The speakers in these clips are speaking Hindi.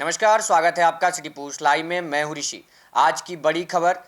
नमस्कार, स्वागत है आपका सिटी पोस्ट लाइव में। मैं हूं ऋषि। आज की बड़ी खबर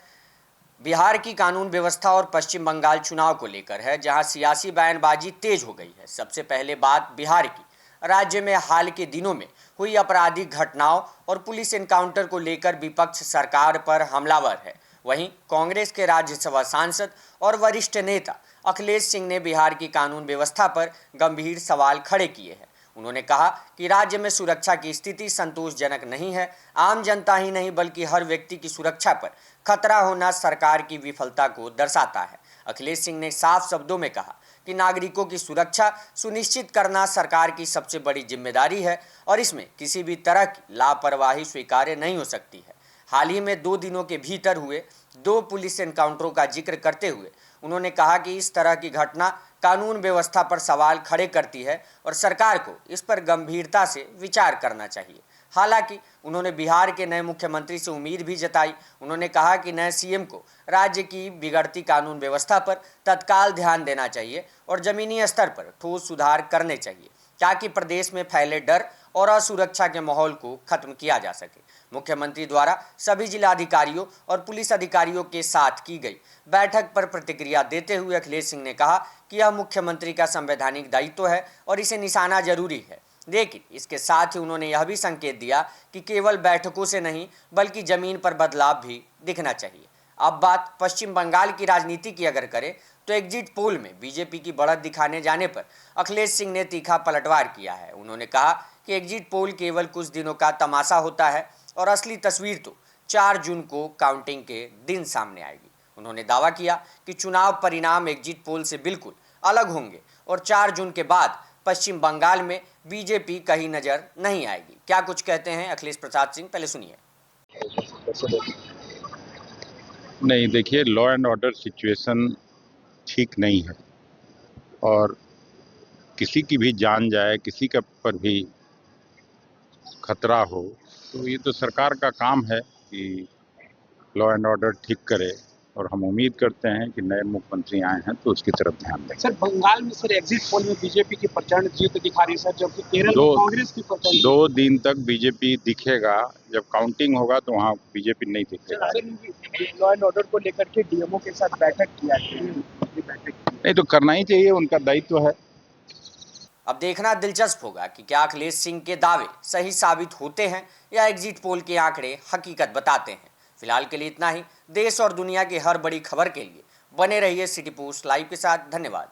बिहार की कानून व्यवस्था और पश्चिम बंगाल चुनाव को लेकर है, जहां सियासी बयानबाजी तेज हो गई है। सबसे पहले बात बिहार की। राज्य में हाल के दिनों में हुई आपराधिक घटनाओं और पुलिस एनकाउंटर को लेकर विपक्ष सरकार पर हमलावर है। वहीं कांग्रेस के राज्यसभा सांसद और वरिष्ठ नेता अखिलेश सिंह ने बिहार की कानून व्यवस्था पर गंभीर सवाल खड़े किए हैं। उन्होंने कहा कि राज्य में सुरक्षा की स्थिति संतोषजनक नहीं है। आम जनता ही नहीं बल्कि हर व्यक्ति की सुरक्षा पर खतरा होना सरकार की विफलता को दर्शाता है। अखिलेश सिंह ने साफ शब्दों में कहा कि नागरिकों की सुरक्षा सुनिश्चित करना सरकार की सबसे बड़ी जिम्मेदारी है और इसमें किसी भी तरह की लापरवाही स्वीकार्य नहीं हो सकती है। हाल ही में 2 दिनों के भीतर हुए 2 पुलिस एनकाउंटरों का जिक्र करते हुए उन्होंने कहा कि इस तरह की घटना कानून व्यवस्था पर सवाल खड़े करती है और सरकार को इस पर गंभीरता से विचार करना चाहिए। हालांकि उन्होंने बिहार के नए मुख्यमंत्री से उम्मीद भी जताई। उन्होंने कहा कि नए सीएम को राज्य की बिगड़ती कानून व्यवस्था पर तत्काल ध्यान देना चाहिए और जमीनी स्तर पर ठोस सुधार करने चाहिए ताकि प्रदेश में फैले डर और असुरक्षा के माहौल को खत्म किया जा सके। मुख्यमंत्री द्वारा सभी जिलाधिकारियों और पुलिस अधिकारियों के साथ की गई बैठक पर प्रतिक्रिया देते हुए अखिलेश सिंह ने कहा कि यह मुख्यमंत्री का संवैधानिक दायित्व है और इसे निशाना जरूरी है। लेकिन इसके साथ ही उन्होंने यह भी संकेत दिया कि केवल बैठकों से नहीं बल्कि जमीन पर बदलाव भी दिखना चाहिए। अब बात पश्चिम बंगाल की राजनीति की अगर करें तो एग्जिट पोल में बीजेपी की बढ़त दिखाने जाने पर अखिलेश सिंह ने तीखा पलटवार किया है। उन्होंने कहा कि एग्जिट पोल केवल कुछ दिनों का तमाशा होता है और असली तस्वीर तो 4 जून को काउंटिंग के दिन सामने आएगी। उन्होंने दावा किया कि चुनाव परिणाम एग्जिट पोल से बिल्कुल अलग होंगे और 4 जून के बाद पश्चिम बंगाल में बीजेपी कहीं नजर नहीं आएगी। क्या कुछ कहते हैं अखिलेश प्रसाद सिंह, पहले सुनिए। नहीं, देखिए, लॉ एंड ऑर्डर सिचुएशन ठीक नहीं है और किसी की भी जान जाए, किसी का पर भी खतरा हो तो ये तो सरकार का काम है कि लॉ एंड ऑर्डर ठीक करे और हम उम्मीद करते हैं कि नए मुख्यमंत्री आए हैं तो उसकी तरफ ध्यान दें। सर, बंगाल में सर एग्जिट पोल में बीजेपी की प्रचंड जीत दिखा रही है सर, जबकि केरल में कांग्रेस की प्रचंड। 2 दिन तक बीजेपी दिखेगा, जब काउंटिंग होगा तो वहाँ बीजेपी नहीं दिखेगा। लॉ एंड ऑर्डर को लेकर के डीएमओ के साथ बैठक किया नहीं तो करना ही चाहिए, उनका दायित्व है। अब देखना दिलचस्प होगा कि क्या अखिलेश सिंह के दावे सही साबित होते हैं या एग्जिट पोल के आंकड़े हकीकत बताते हैं। फिलहाल के लिए इतना ही। देश और दुनिया की हर बड़ी खबर के लिए बने रहिए सिटी पोस्ट लाइव के साथ। धन्यवाद।